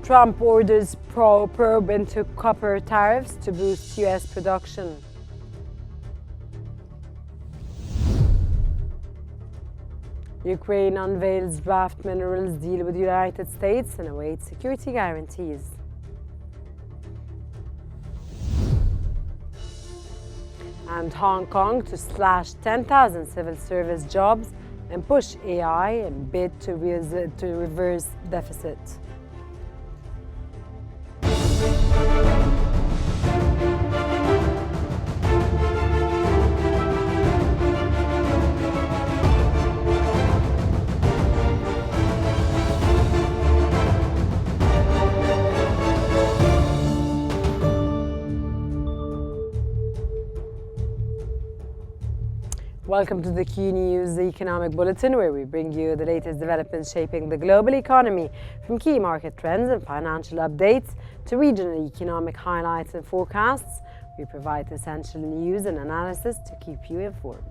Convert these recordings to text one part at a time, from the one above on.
Trump orders probe into copper tariffs to boost U.S. production. Ukraine unveils draft minerals deal with the United States and awaits security guarantees. And Hong Kong to slash 10,000 civil service jobs and push AI and bid to reverse deficit. Welcome to the Qnews Economic Bulletin, where we bring you the latest developments shaping the global economy, from key market trends and financial updates to regional economic highlights and forecasts. We provide essential news and analysis to keep you informed.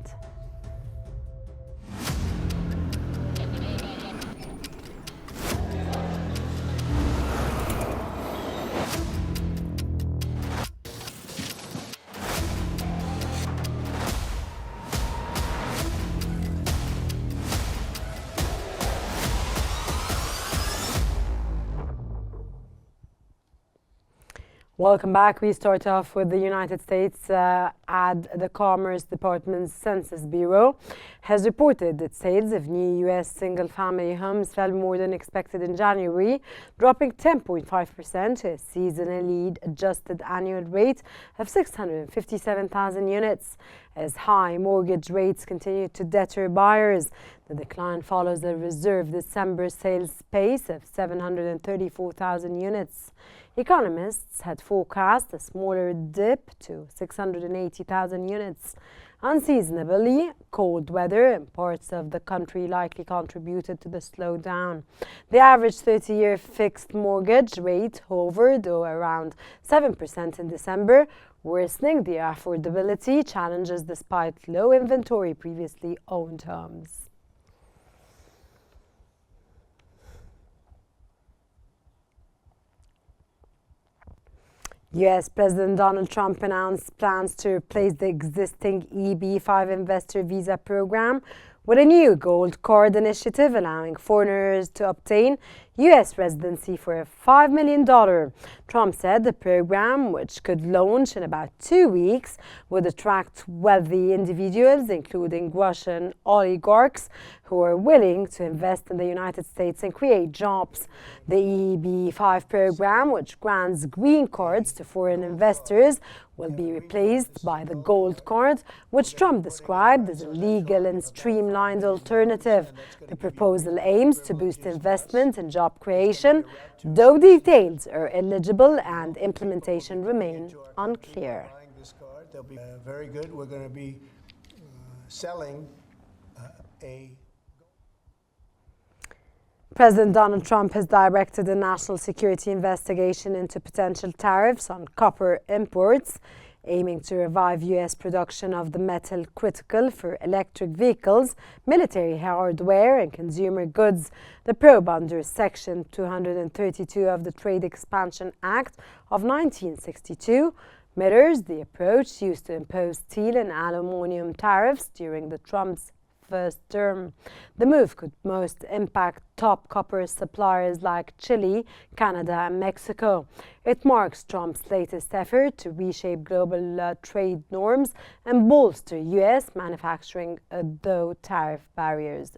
Welcome back. We start off with the United States. The Commerce Department's Census Bureau has reported that sales of new U.S. single-family homes fell more than expected in January, dropping 10.5% to a seasonally adjusted annual rate of 657,000 units. As high mortgage rates continue to deter buyers, the decline follows a reserved December sales pace of 734,000 units. Economists had forecast a smaller dip to 680,000 units. Unseasonably cold weather in parts of the country likely contributed to the slowdown. The average 30-year fixed mortgage rate hovered around 7% in December, worsening the affordability challenges despite low inventory previously owned homes. U.S. President Donald Trump announced plans to replace the existing EB-5 investor visa program with a new gold card initiative allowing foreigners to obtain U.S. residency for $5 million. Trump said the program, which could launch in about 2 weeks, would attract wealthy individuals, including Russian oligarchs, who are willing to invest in the United States and create jobs. The EB-5 program, which grants green cards to foreign investors, will be replaced by the gold card, which Trump described as a legal and streamlined alternative. The proposal aims to boost investment and job creation, though details are eligible and implementation remain unclear. They'll be very good. We're going to be selling a... President Donald Trump has directed a national security investigation into potential tariffs on copper imports, aiming to revive U.S. production of the metal critical for electric vehicles, military hardware, and consumer goods. The probe under Section 232 of the Trade Expansion Act of 1962 mirrors the approach used to impose steel and aluminum tariffs during the Trump's first term. The move could most impact top copper suppliers like Chile, Canada, and Mexico. It marks Trump's latest effort to reshape global trade norms and bolster U.S. manufacturing through tariff barriers.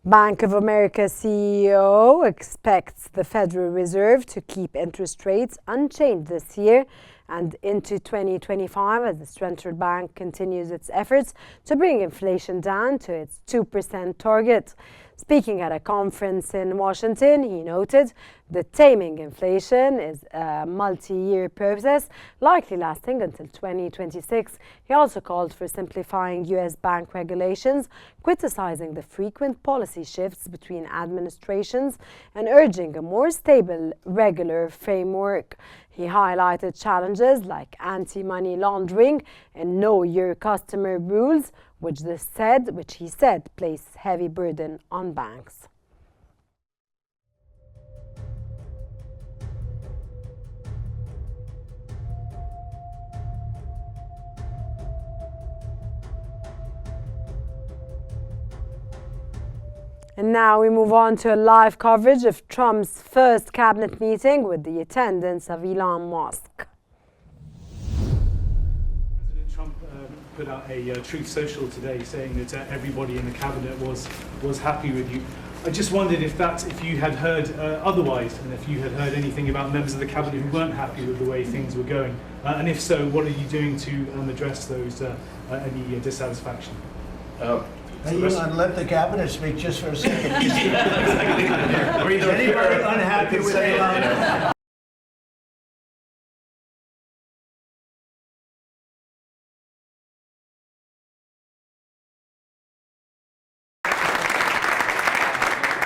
Bank of America CEO expects the Federal Reserve to keep interest rates unchanged this year and into 2025 as the central bank continues its efforts to bring inflation down to its 2% target. Speaking at a conference in Washington, he noted that taming inflation is a multi-year process, likely lasting until 2026. He also called for simplifying U.S. bank regulations, criticizing the frequent policy shifts between administrations, and urging a more stable, regular framework. He highlighted challenges like anti-money laundering and know your customer rules, which he said place heavy burden on banks. And now we move on to a live coverage of Trump's first cabinet meeting with the attendance of Elon Musk. President Trump put out a Truth Social today saying that everybody in the cabinet was happy with you. I just wondered if you had heard otherwise, and if you had heard anything about members of the cabinet who weren't happy with the way things were going, and if so, what are you doing to address those any dissatisfaction? Hey, Elon, let the cabinet speak just for a second. Is anybody unhappy with Elon?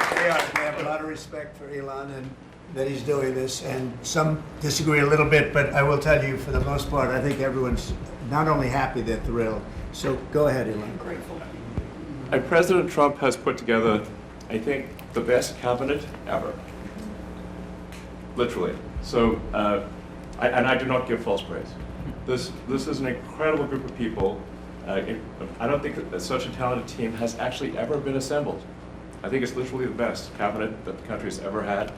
We have a lot of respect for Elon and that he's doing this, and some disagree a little bit, but I will tell you, for the most part, I think everyone's not only happy, they're thrilled. So go ahead, Elon. I'm grateful. President Trump has put together, I think, the best cabinet ever. Literally. So, and I do not give false praise. This is an incredible group of people. I don't think that such a talented team has actually ever been assembled. I think it's literally the best cabinet that the country has ever had,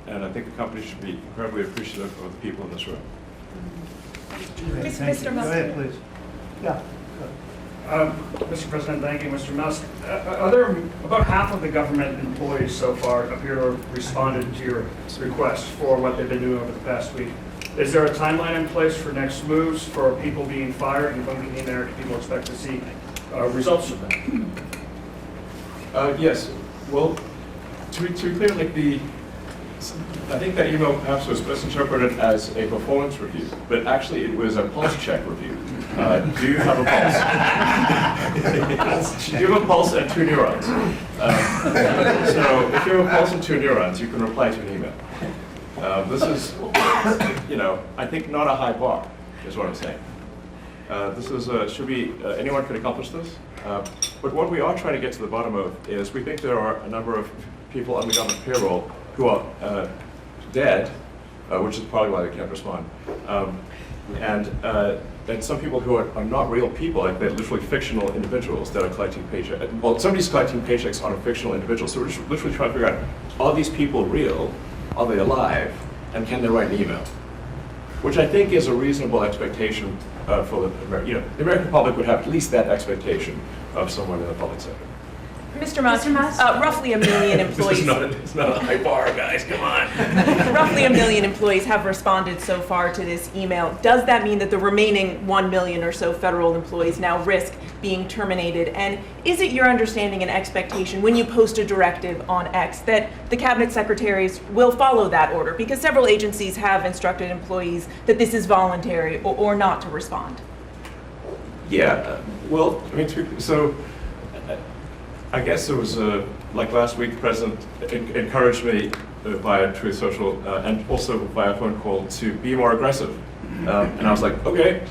and I think the company should be incredibly appreciative of the people in this room. Mr. Musk. Go ahead, please. Yeah. Mr. President, thank you, Mr. Musk. About half of the government employees so far appear to have responded to your request for what they've been doing over the past week. Is there a timeline in place for next moves for people being fired, and when in there do people expect to see results of that? Yes. Well, to be clear, like I think that email perhaps was misinterpreted as a performance review, but actually it was a pulse check review. Do you have a pulse? Do you have a pulse and 2 neurons? So if you have a pulse and 2 neurons, you can reply to an email. This is, I think not a high bar, is what I'm saying. This is, anyone can accomplish this. But what we are trying to get to the bottom of is we think there are a number of people on the government payroll who are dead, which is probably why they can't respond. And some people who are not real people, like they're literally fictional individuals that are collecting paychecks. Well, somebody's collecting paychecks on a fictional individual, so we're just literally trying to figure out, are these people real? Are they alive? And can they write an email? Which I think is a reasonable expectation for the American public would have at least that expectation of someone in the public sector. Mr. Musk, roughly 1 million employees. It's not a high bar, guys, come on. Roughly 1 million employees have responded so far to this email. Does that mean that the remaining 1 million or so federal employees now risk being terminated? And is it your understanding and expectation when you post a directive on X that the cabinet secretaries will follow that order? Because several agencies have instructed employees that this is voluntary or not to respond. Yeah, well, I mean, so I guess it was like last week, the president encouraged me via Truth Social and also via phone call to be more aggressive. And I was like, okay,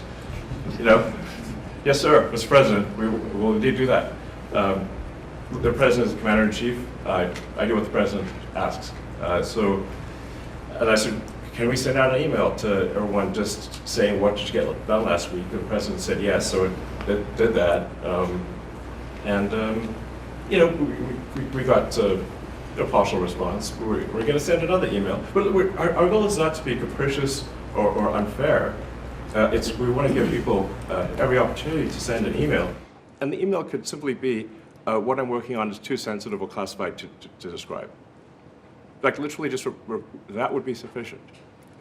yes, sir, Mr. President, we will indeed do that. The president is the commander-in-chief. I do what the president asks. And I said, can we send out an email to everyone just saying, what did you get done last week? The president said yes, so it did that. We got a partial response. We're going to send another email. But our goal is not to be capricious or unfair. We want to give people every opportunity to send an email. And the email could simply be, what I'm working on is too sensitive or classified to describe. Like literally just, that would be sufficient.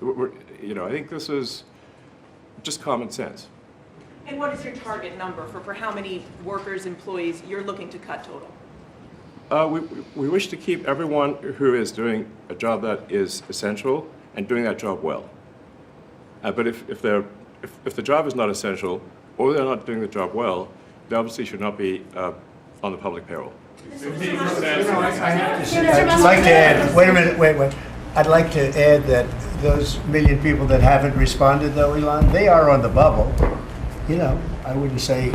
I think this is just common sense. And what is your target number for how many workers, employees you're looking to cut total? we wish to keep everyone who is doing a job that is essential and doing that job well. But if the job is not essential or they're not doing the job well, they obviously should not be on the public payroll. I'd like to add, wait. I'd like to add that those million people that haven't responded, though, Elon, they are on the bubble. You know, I wouldn't say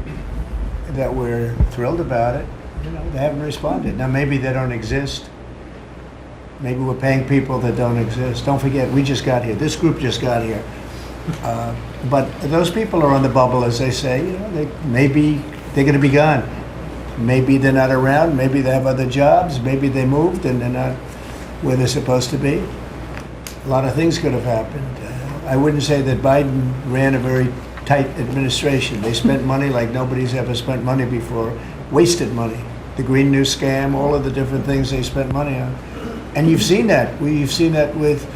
that we're thrilled about it. You know, they haven't responded. Now, maybe they don't exist. Maybe we're paying people that don't exist. Don't forget, we just got here. This group just got here. But those people are on the bubble, as they say. You know, maybe they're going to be gone. Maybe they're not around. Maybe they have other jobs. Maybe they moved and they're not where they're supposed to be. A lot of things could have happened. I wouldn't say that Biden ran a very tight administration. They spent money like nobody's ever spent money before, wasted money. The Green New Scam, all of the different things they spent money on. And you've seen that. You've seen that with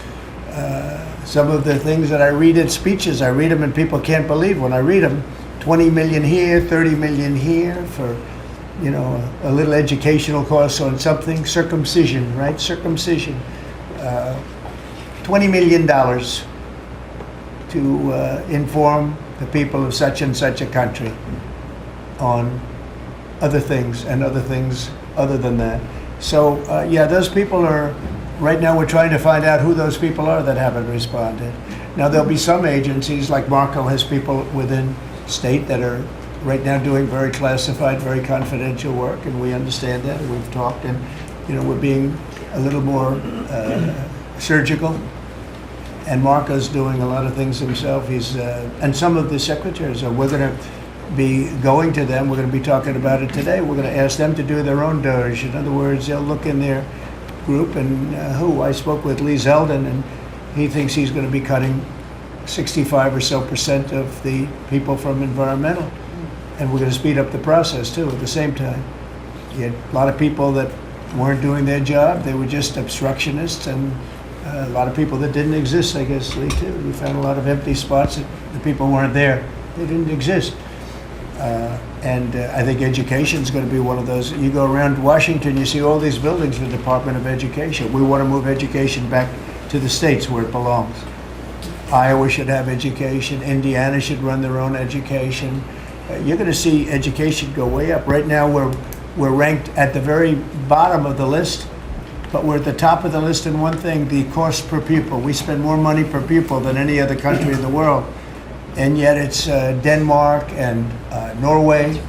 some of the things that I read in speeches. I read them and people can't believe when I read them. 20 million here, 30 million here for, you know, a little educational course on something. Circumcision, right? Circumcision. $20 million to inform the people of such and such a country on other things and other things other than that. So, yeah, those people are, right now we're trying to find out who those people are that haven't responded. Now, there'll be some agencies, like Marco has people within state that are right now doing very classified, very confidential work, and we understand that, and we've talked, and, you know, we're being a little more surgical. And Marco's doing a lot of things himself. He's, and some of the secretaries are, we're going to be going to them. We're going to be talking about it today. We're going to ask them to do their own DOJ. In other words, they'll look in their group and I spoke with Lee Zeldin, and he thinks he's going to be cutting 65% or so of the people from environmental. And we're going to speed up the process too at the same time. You had a lot of people that weren't doing their job. They were just obstructionists, and a lot of people that didn't exist, I guess, Lee, too. We found a lot of empty spots that the people weren't there. They didn't exist. And I think education is going to be one of those. You go around Washington, you see all these buildings for the Department of Education. We want to move education back to the states where it belongs. Iowa should have education. Indiana should run their own education. You're going to see education go way up. Right now, we're ranked at the very bottom of the list, but we're at the top of the list in one thing: the cost per pupil. We spend more money per pupil than any other country in the world. And yet it's Denmark and Norway,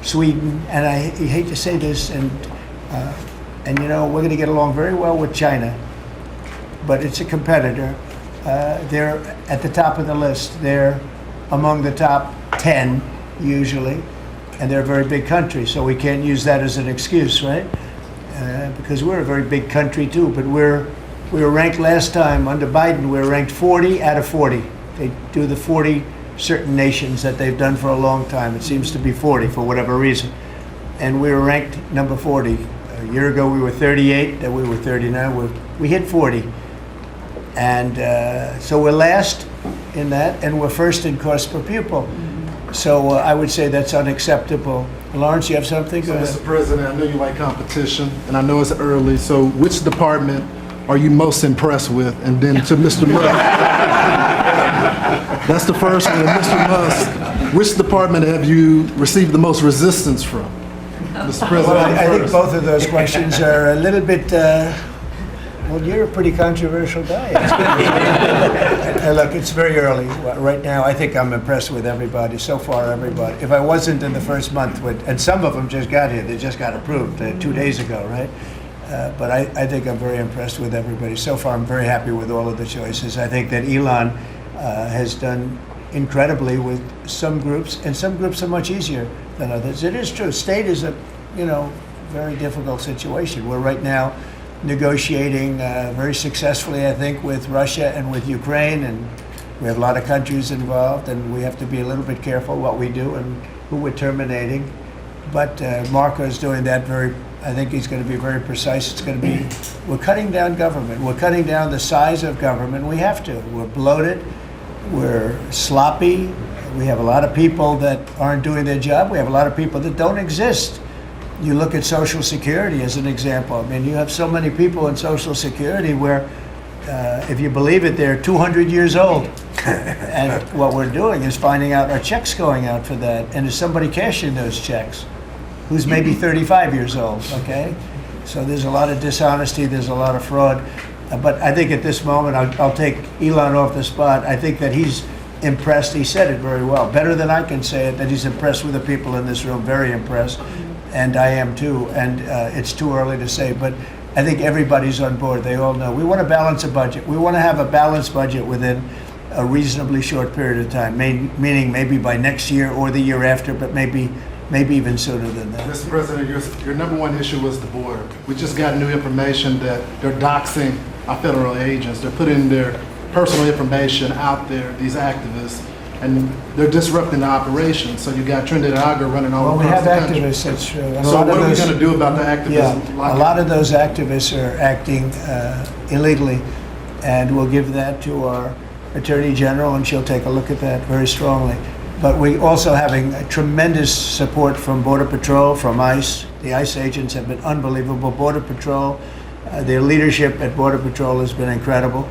Sweden, and I hate to say this, and you know, we're going to get along very well with China, but it's a competitor. They're at the top of the list. They're among the top 10 usually, and they're a very big country, so we can't use that as an excuse, right? Because we're a very big country too, but we were ranked last time under Biden. We were ranked 40 out of 40. They do the 40 certain nations that they've done for a long time. It seems to be 40 for whatever reason. And we were ranked number 40. A year ago we were 38, then we were 39. We hit 40. And so we're last in that, and we're first in cost per pupil. So I would say that's unacceptable. Lawrence, you have something? So, Mr. President, I know you like competition, and I know it's early, so which department are you most impressed with? And then to Mr. Musk. That's the first one. And Mr. Musk, which department have you received the most resistance from? Mr. President, well, I think both of those questions are a little bit, well, you're a pretty controversial guy. Look, it's very early. Right now, I think I'm impressed with everybody. So far, everybody. If I wasn't in the first month, and some of them just got here, they just got approved 2 days ago, right? But I think I'm very impressed with everybody. So far, I'm very happy with all of the choices. I think that Elon has done incredibly with some groups, and some groups are much easier than others. It is true. State is a, very difficult situation. We're right now negotiating very successfully, I think, with Russia and with Ukraine, and we have a lot of countries involved, and we have to be a little bit careful what we do and who we're terminating. But Marco is doing that I think he's going to be very precise. It's going to be, we're cutting down government. We're cutting down the size of government. We have to. We're bloated. We're sloppy. We have a lot of people that aren't doing their job. We have a lot of people that don't exist. You look at Social Security as an example. I mean, you have so many people in Social Security where, if you believe it, they're 200 years old. And what we're doing is finding out, are checks going out for that? And is somebody cashing those checks who's maybe 35 years old, okay? So there's a lot of dishonesty, there's a lot of fraud. But I think at this moment, I'll take Elon off the spot. I think that he's impressed. He said it very well, better than I can say it, that he's impressed with the people in this room, very impressed. And I am too, and it's too early to say, but I think everybody's on board. They all know. We want to balance a budget. We want to have a balanced budget within a reasonably short period of time, meaning maybe by next year or the year after, but maybe even sooner than that. Mr. President, your number one issue was the border. We just got new information that they're doxing our federal agents. They're putting their personal information out there, these activists, and they're disrupting the operation. So you got Trinidad Aga running all across the country. Well, we have activists, that's true. And So what are we going to do about the activists? Yeah, a lot of those activists are acting illegally, and we'll give that to our Attorney General, and she'll take a look at that very strongly. But we also having tremendous support from Border Patrol, from ICE. The ICE agents have been unbelievable. Border Patrol, their leadership at Border Patrol has been incredible,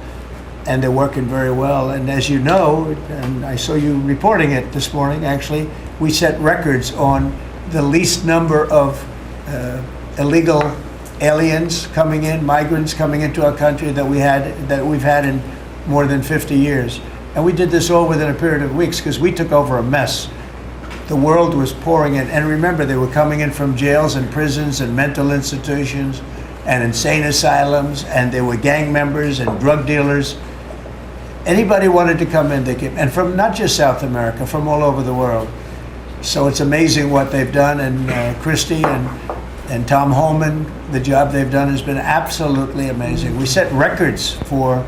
and they're working very well. And as you know, and I saw you reporting it this morning, actually, we set records on the least number of illegal aliens coming in, migrants coming into our country that we've had in more than 50 years. And we did this all within a period of weeks because we took over a mess. The world was pouring in. And remember, they were coming in from jails and prisons and mental institutions and insane asylums, and they were gang members and drug dealers. Anybody wanted to come in, they came. And from not just South America, from all over the world. So it's amazing what they've done. And Christie and Tom Holman, the job they've done has been absolutely amazing. We set records for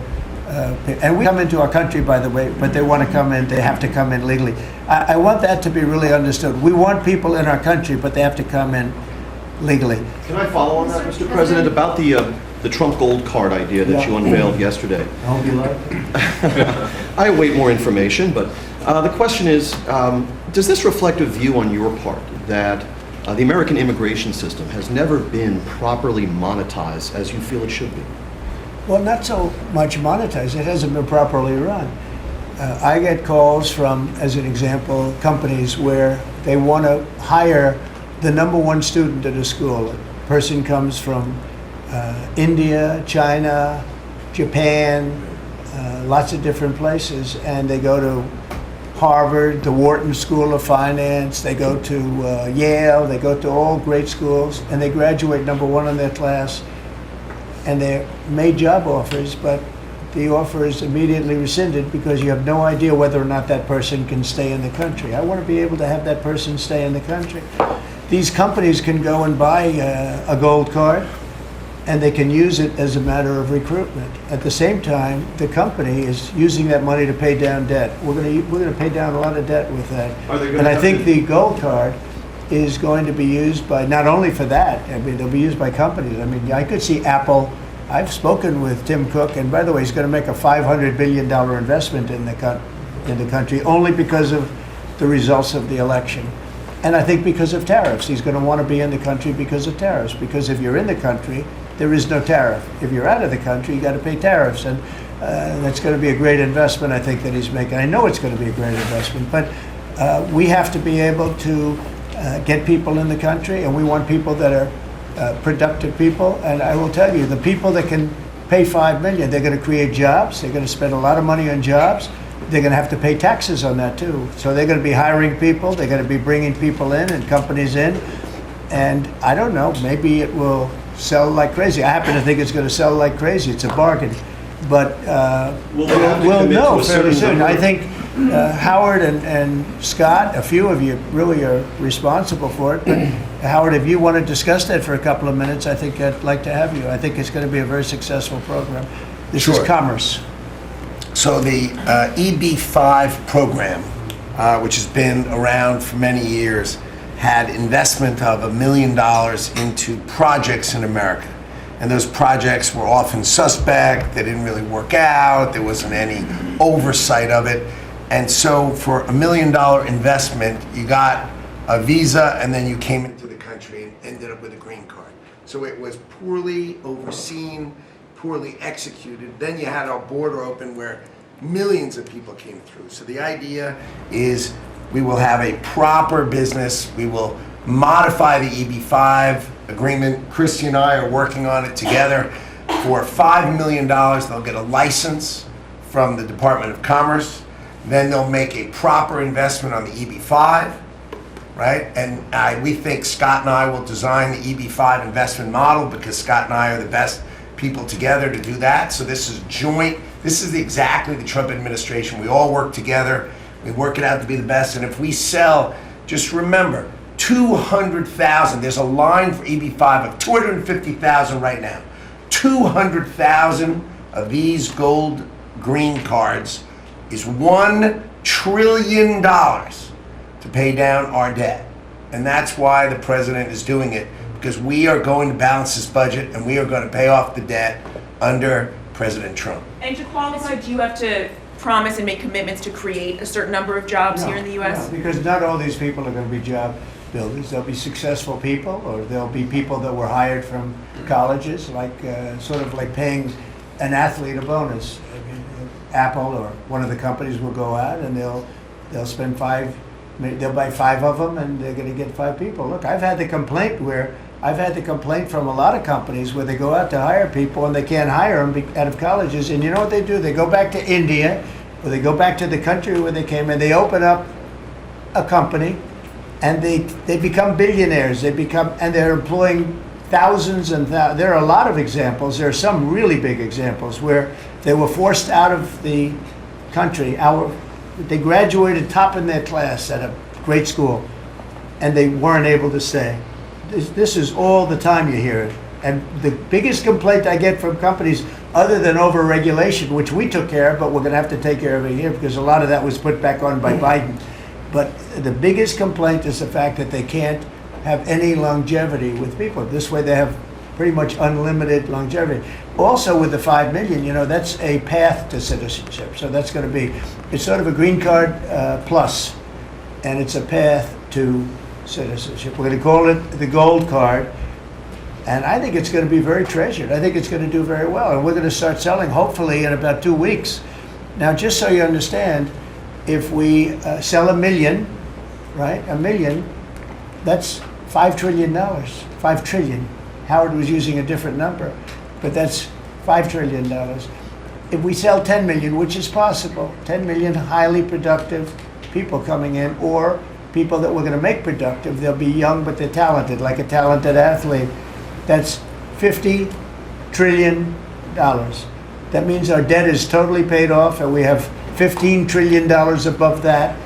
and we come into our country, by the way, but they want to come in, they have to come in legally. I want that to be really understood. We want people in our country, but they have to come in legally. Can I follow on that, Mr. President, about the Trump gold card idea that you unveiled yesterday? I hope you like it. I await more information, but the question is, does this reflect a view on your part that the American immigration system has never been properly monetized as you feel it should be? Well, not so much monetized. It hasn't been properly run. I get calls from, as an example, companies where they want to hire the number one student at a school. A person comes from India, China, Japan, lots of different places, and they go to Harvard, the Wharton School of Finance, they go to Yale, they go to all great schools, and they graduate number one in their class. And they're made job offers, but the offer is immediately rescinded because you have no idea whether or not that person can stay in the country. I want to be able to have that person stay in the country. These companies can go and buy a gold card, and they can use it as a matter of recruitment. At the same time, the company is using that money to pay down debt. We're going to pay down a lot of debt with that. And I think the gold card is going to be used by, not only for that, I mean, they'll be used by companies. I mean, I could see Apple. I've spoken with Tim Cook, and by the way, he's going to make a $500 billion investment in the country only because of the results of the election. And I think because of tariffs. He's going to want to be in the country because of tariffs. Because if you're in the country, there is no tariff. If you're out of the country, you got to pay tariffs. And that's going to be a great investment, I think, that he's making. I know it's going to be a great investment, but we have to be able to get people in the country, and we want people that are productive people. And I will tell you, the people that can pay $5 million, they're going to create jobs. They're going to spend a lot of money on jobs. They're going to have to pay taxes on that too. So they're going to be hiring people. They're going to be bringing people in and companies in. And I don't know, maybe it will sell like crazy. I happen to think it's going to sell like crazy. It's a bargain. But we'll know fairly soon. I think Howard and Scott, a few of you really are responsible for it. But Howard, if you want to discuss that for a couple of minutes, I think I'd like to have you. I think it's going to be a very successful program. This is commerce. So the EB-5 program, which has been around for many years, had investment of $1 million into projects in America. And those projects were often suspect, they didn't really work out, there wasn't any oversight of it. And so for $1 million investment, you got a visa and then you came into the country and ended up So it was poorly overseen, poorly executed. Then you had our border open where millions of people came through. So the idea is we will have a proper business. We will modify the EB-5 agreement. Christy and I are working on it together. For $5 million, they'll get a license from the Department of Commerce. Then they'll make a proper investment on the EB-5, right? And we think Scott and I will design the EB-5 investment model because Scott and I are the best people together to do that. So this is joint. This is exactly the Trump administration. We all work together. We work it out to be the best. And if we sell, just remember, 200,000, there's a line for EB-5 of 250,000 right now. 200,000 of these gold green cards is $1 trillion to pay down our debt. And that's why the president is doing it, because we are going to balance this budget and we are going to pay off the debt under President Trump. And to qualify, do you have to promise and make commitments to create a certain number of jobs here in the U.S.? No, because not all these people are going to be job builders. There'll be successful people, or there'll be people that were hired from colleges, like sort of like paying an athlete a bonus. I mean, Apple or one of the companies will go out and they'll spend they'll buy 5 of them and they're going to get 5 people. Look, I've had the complaint from a lot of companies where they go out to hire people and they can't hire them out of colleges. And you know what they do? They go back to India, or they go back to the country where they came, and they open up a company, and they become billionaires. And they're employing thousands and there are a lot of examples. There are some really big examples where they were forced out of the country. They graduated top in their class at a great school, and they weren't able to stay. This is all the time you hear it. And the biggest complaint I get from companies, other than over-regulation, which we took care of, but we're going to have to take care of it here because a lot of that was put back on by Biden. But the biggest complaint is the fact that they can't have any longevity with people. This way they have pretty much unlimited longevity. Also with the 5 million, that's a path to citizenship. So that's going to be, it's sort of a green card plus, and it's a path to citizenship. We're going to call it the gold card, and I think it's going to be very treasured. I think it's going to do very well, and we're going to start selling hopefully in about 2 weeks. Now, just so you understand, if we sell 1 million, right, 1 million, that's $5 trillion, 5 trillion. Howard was using a different number, but that's $5 trillion. If we sell 10 million, which is possible, 10 million highly productive people coming in, or people that we're going to make productive, they'll be young but they're talented, like a talented athlete, that's $50 trillion. That means our debt is totally paid off, and we have $15 trillion above that.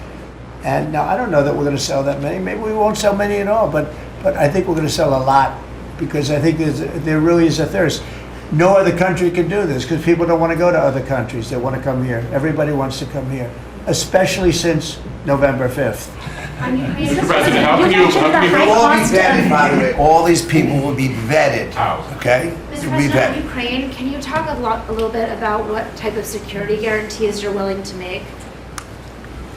And now I don't know that we're going to sell that many. Maybe we won't sell many at all, but I think we're going to sell a lot, because I think there really is a thirst. No other country can do this because people don't want to go to other countries. They want to come here. Everybody wants to come here, especially since November 5th. Mr. President, how can you They'll all be vetted, by the way. All these people will be vetted. Okay? Mr. Will be President, vetted. on Ukraine, can you talk a little bit about what type of security guarantees you're willing to make?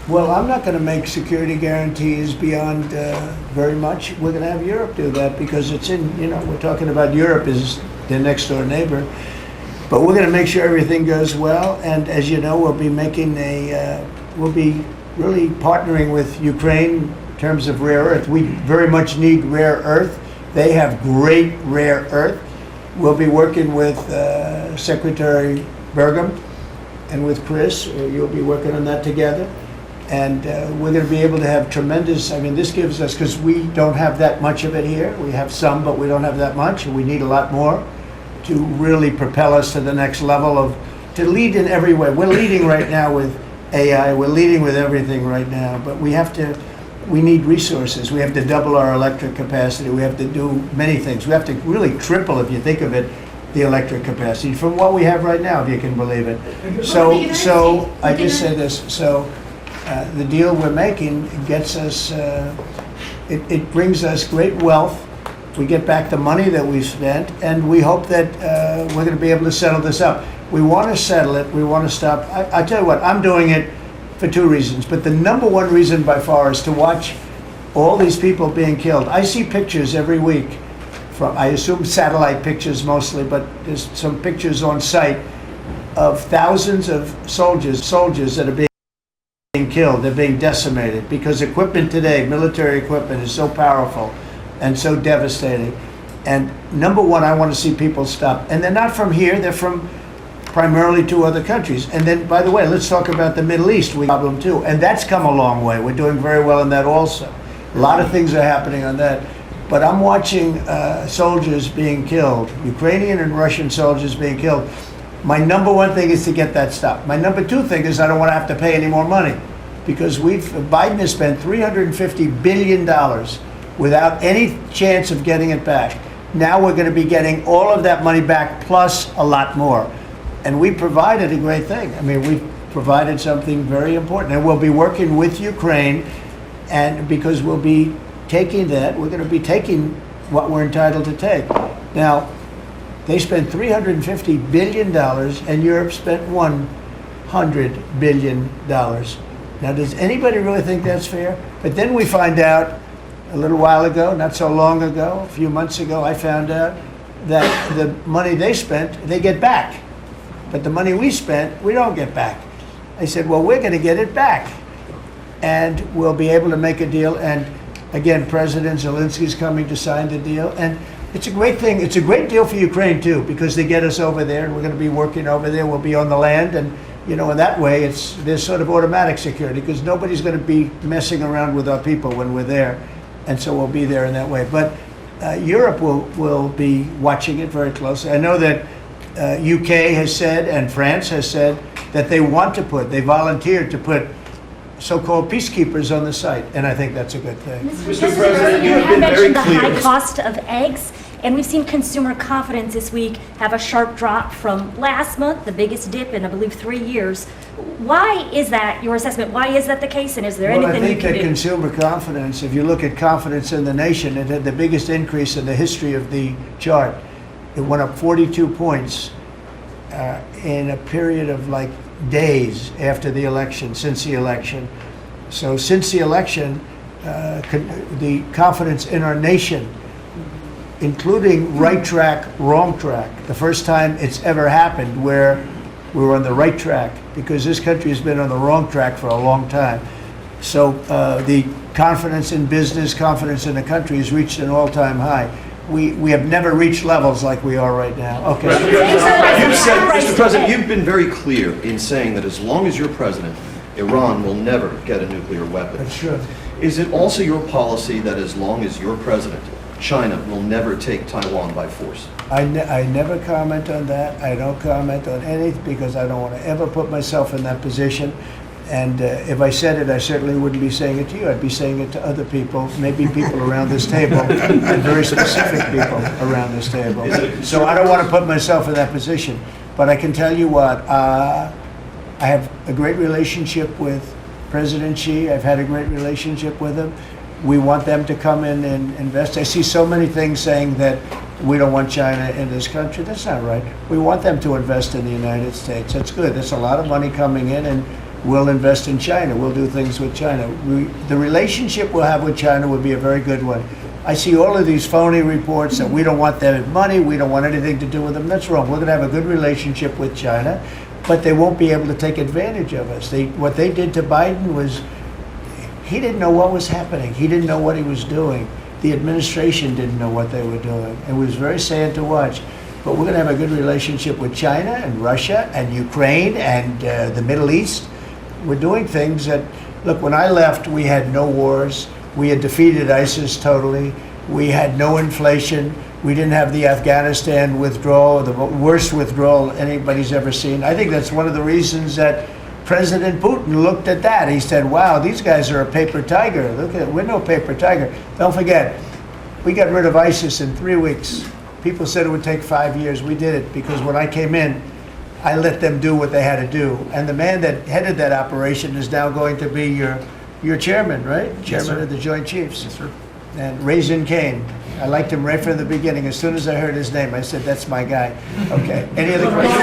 Well, I'm not going to make security guarantees beyond very much. We're going to have Europe do that because it's we're talking about Europe as their next door neighbor. But we're going to make sure everything goes well. And as you know, we'll be really partnering with Ukraine in terms of rare earth. We very much need rare earth. They have great rare earth. We'll be working with Secretary Burgum and with Chris. You'll be working on that together. And we're going to be able to have tremendous, this gives us, because we don't have that much of it here. We have some, but we don't have that much, and we need a lot more to really propel us to the next level to lead in every way. We're leading right now with AI, we're leading with everything right now, but we need resources. We have to double our electric capacity. We have to do many things. We have to really triple, if you think of it, the electric capacity from what we have right now, if you can believe it. So I just say this, the deal we're making gets us, it brings us great wealth. We get back the money that we spent, and we hope that we're going to be able to settle this up. We want to settle it. We want to stop. I tell you what, I'm doing it for 2 reasons, but the number one reason by far is to watch all these people being killed. I see pictures every week from, I assume satellite pictures mostly, but there's some pictures on site of thousands of soldiers that are being killed, they're being decimated, because equipment today, military equipment, is so powerful and so devastating. And number one, I want to see people stop. And they're not from here, they're from primarily 2 other countries. And then, by the way, let's talk about the Middle East. We have a problem too. And that's come a long way. We're doing very well in that also. A lot of things are happening on that. But I'm watching soldiers being killed, Ukrainian and Russian soldiers being killed. My number one thing is to get that stopped. My number 2 thing is I don't want to have to pay any more money, because Biden has spent $350 billion without any chance of getting it back. Now we're going to be getting all of that money back plus a lot more. And we provided a great thing. I mean, we provided something very important. And we'll be working with Ukraine, and because we'll be taking that, we're going to be taking what we're entitled to take. Now, they spent $350 billion, and Europe spent $100 billion. Now, does anybody really think that's fair? But then we find out a little while ago, not so long ago, a few months ago, I found out that the money they spent, they get back. But the money we spent, we don't get back. I said, well, we're going to get it back. And we'll be able to make a deal. And again, President Zelensky's coming to sign the deal. And it's a great thing. It's a great deal for Ukraine, too, because they get us over there, and we're going to be working over there. We'll be on the land. And, you know, in that way, there's sort of automatic security, because nobody's going to be messing around with our people when we're there. And so we'll be there in that way. But Europe will be watching it very closely. I know that UK has said, and France has said, that they volunteered to put so-called peacekeepers on the site, and I think that's a good thing. Mr. President, you have been very mentioned the clear. high cost of eggs, and we've seen consumer confidence this week have a sharp drop from last month, the biggest dip in, I believe, 3 years. Why is that your assessment? Why is that the case, and is there anything you can do? I think that consumer confidence, if you look at confidence in the nation, it had the biggest increase in the history of the chart. It went up 42 points in a period of like days after the election, since the election. So since the election, the confidence in our nation, including right track, wrong track, the first time it's ever happened where we were on the right track, because this country has been on the wrong track for a long time. So the confidence in business, confidence in the country has reached an all-time high. We have never reached levels like we are right now. Okay. You've said, Mr. President, you've been very clear in saying that as long as you're president, Iran will never get a nuclear weapon. That's true. Is it also your policy that as long as you're president, China will never take Taiwan by force? I never comment on that. I don't comment on anything, because I don't want to ever put myself in that position. And if I said it, I certainly wouldn't be saying it to you. I'd be saying it to other people, maybe people around this table, and very specific people around this table. So I don't want to put myself in that position. But I can tell you what, I have a great relationship with President Xi. I've had a great relationship with him. We want them to come in and invest. I see so many things saying that we don't want China in this country. That's not right. We want them to invest in the United States. That's good. There's a lot of money coming in, and we'll invest in China. We'll do things with China. The relationship we'll have with China would be a very good one. I see all of these phony reports that we don't want their money, we don't want anything to do with them. That's wrong. We're going to have a good relationship with China, but they won't be able to take advantage of us. What they did to Biden was, he didn't know what was happening. He didn't know what he was doing. The administration didn't know what they were doing. It was very sad to watch. But we're going to have a good relationship with China and Russia and Ukraine and the Middle East. We're doing things that, look, when I left, we had no wars. We had defeated ISIS totally. We had no inflation. We didn't have the Afghanistan withdrawal, the worst withdrawal anybody's ever seen. I think that's one of the reasons that President Putin looked at that. He said, wow, these guys are a paper tiger. Look at it, we're no paper tiger. Don't forget, we got rid of ISIS in 3 weeks. People said it would take 5 years. We did it because when I came in, I let them do what they had to do. And the man that headed that operation is now going to be your chairman, right? Chairman of the Joint Chiefs. Yes, sir. And Raisin Kane. I liked him right from the beginning. As soon as I heard his name, I said, "That's my guy." Okay. Any other questions?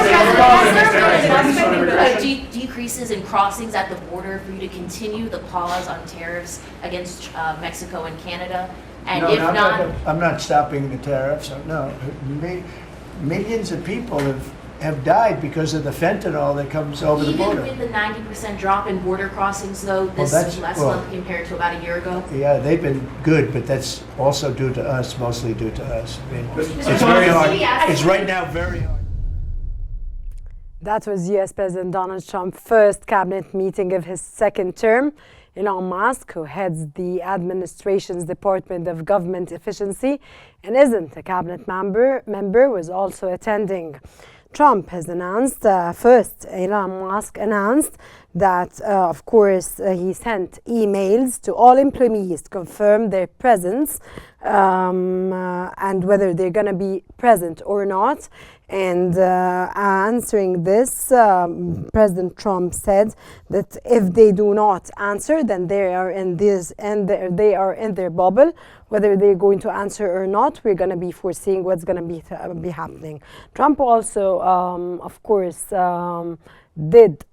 Decreases in crossings at the border for you to continue the pause on tariffs against Mexico and Canada? And No, if no, not, I'm not stopping the tariffs. No, millions of people have died because of the fentanyl that comes over the even border. with the 90% drop in border crossings, though, this last month compared to about a year ago? Yeah, they've been good, but that's also due to us, mostly due to us. I mean, Mr. it's very hard. It's right now very hard. That was US President Donald Trump's first cabinet meeting of his second term. Elon Musk, who heads the administration's Department of Government Efficiency and isn't a cabinet member, was also attending. Trump has announced, first Elon Musk announced that, of course, he sent emails to all employees to confirm their presence and whether they're going to be present or not. And answering this, President Trump said that if they do not answer, then they are in this and they are in their bubble. Whether they're going to answer or not, we're going to be foreseeing what's going to be happening. Trump also, of course, did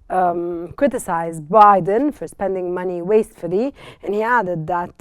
criticize Biden for spending money wastefully, and he added that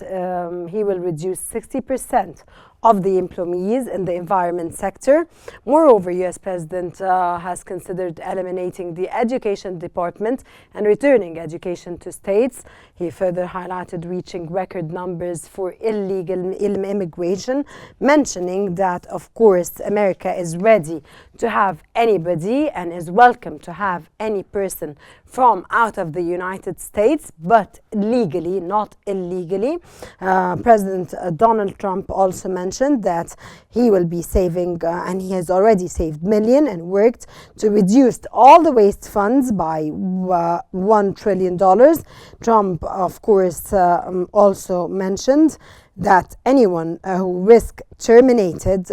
he will reduce 60% of the employees in the environment sector. Moreover, US President has considered eliminating the education department and returning education to states. He further highlighted reaching record numbers for illegal immigration, mentioning that, of course, America is ready to have anybody and is welcome to have any person from out of the United States, but legally, not illegally. President Donald Trump also mentioned that he will be saving, and he has already saved millions and worked to reduce all the waste funds by $1 trillion. Trump, of course, also mentioned that anyone who risked terminated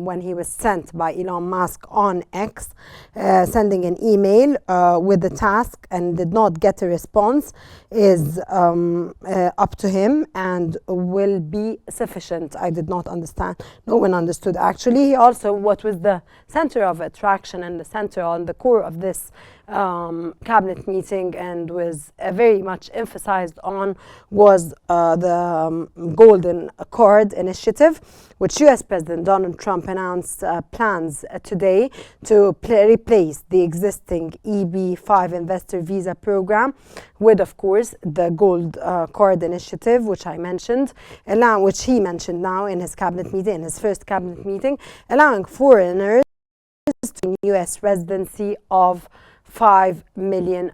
when he was sent by Elon Musk on X, sending an email with the task and did not get a response, is up to him and will be sufficient. I did not understand. No one understood, actually. He also, what was the center of attraction and the center on the core of this cabinet meeting and was very much emphasized on was the Golden Card initiative, which US President Donald Trump announced plans today to replace the existing EB-5 investor visa program with, of course, the Gold Card initiative, which I mentioned, which he mentioned now in his cabinet meeting, in his first cabinet meeting, allowing foreigners to US residency of $5 million.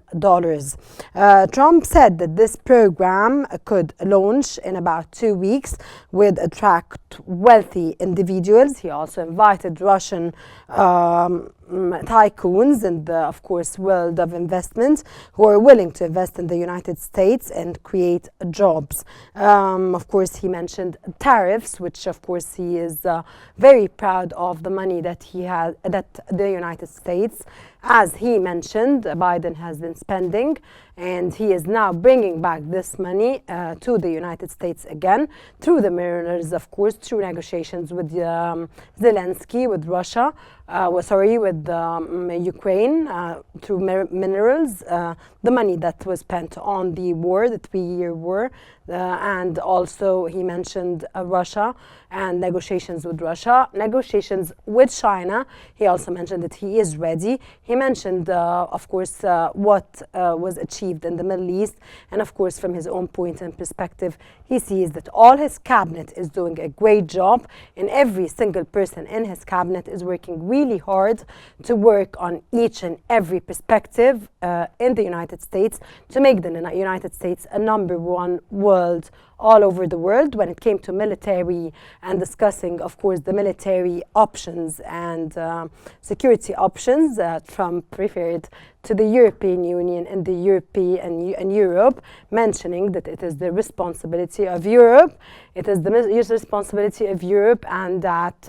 Trump said that this program could launch in about 2 weeks, would attract wealthy individuals. He also invited Russian tycoons in the, of course, world of investment who are willing to invest in the United States and create jobs. Of course, he mentioned tariffs, which, of course, he is very proud of the money that he has, that the United States, as he mentioned, Biden has been spending, and he is now bringing back this money to the United States again through the mariners, of course, through negotiations with Zelensky, with Russia, with Ukraine, through minerals, the money that was spent on the war, the 3-year war, and also he mentioned Russia and negotiations with Russia, negotiations with China. He also mentioned that he is ready. He mentioned, of course, what was achieved in the Middle East, and of course, from his own point and perspective, he sees that all his cabinet is doing a great job, and every single person in his cabinet is working really hard to work on each and every perspective in the United States to make the United States a #1 world all over the world. When it came to military and discussing, of course, the military options and security options, Trump referred to the European Union and the and Europe, mentioning that it is the responsibility of Europe. It is the responsibility of Europe, and that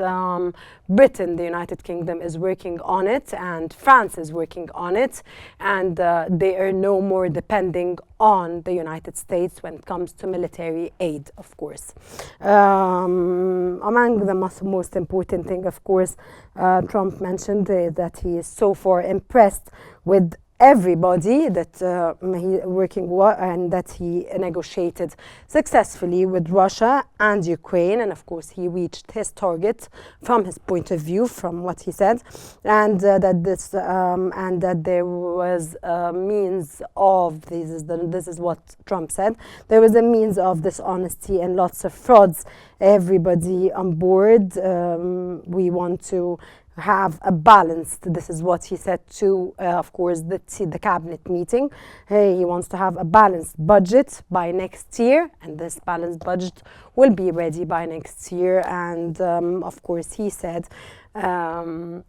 Britain, the United Kingdom, is working on it, and France is working on it, and they are no more depending on the United States when it comes to military aid, of course. Among the most important thing, of course, Trump mentioned that he is so far impressed with everybody that he working and that he negotiated successfully with Russia and Ukraine, and of course he reached his target from his point of view, from what he said, and that there was a means of this is what Trump said. There was a means of dishonesty and lots of frauds. Everybody on board. We want to have a balanced, this is what he said to, of course, the cabinet meeting. He wants to have a balanced budget by next year, and this balanced budget will be ready by next year. And of course, he said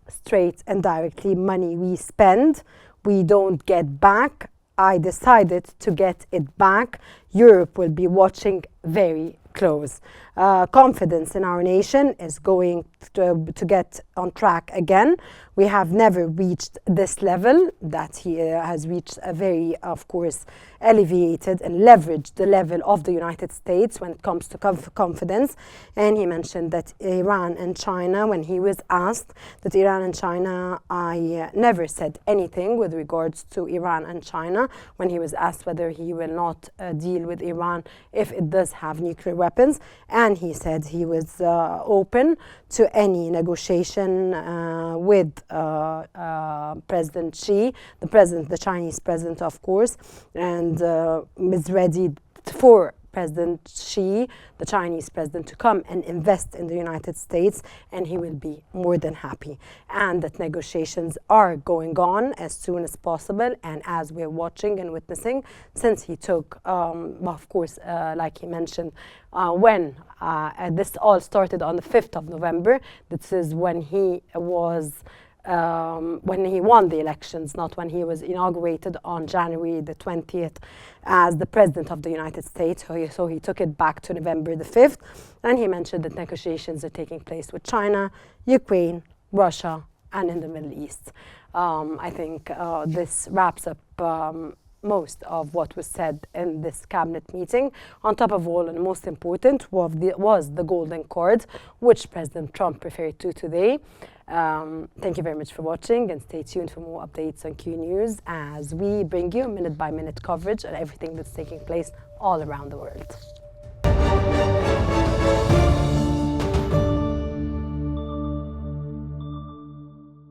straight and directly, money we spend, we don't get back. I decided to get it back. Europe will be watching very close. Confidence in our nation is going to get on track again. We have never reached this level that he has reached, a very, of course, elevated and leveraged the level of the United States when it comes to confidence. And he mentioned that Iran and China, when he was asked that Iran and China, I never said anything with regards to Iran and China, when he was asked whether he will not deal with Iran if it does have nuclear weapons. And he said he was open to any negotiation with President Xi, the Chinese president, of course, and is ready for President Xi, the Chinese president, to come and invest in the United States, and he will be more than happy. And that negotiations are going on as soon as possible, and as we're watching and witnessing, since he took, of course, like he mentioned, when this all started on the 5th of November, this is when he was when he won the elections, not when he was inaugurated on January the 20th as the President of the United States. So he took it back to November the 5th, and he mentioned that negotiations are taking place with China, Ukraine, Russia, and in the Middle East. I think this wraps up most of what was said in this cabinet meeting. On top of all, and most important, was the golden card, which President Trump referred to today. Thank you very much for watching, and stay tuned for more updates on Q News as we bring you minute-by-minute coverage on everything that's taking place all around the world.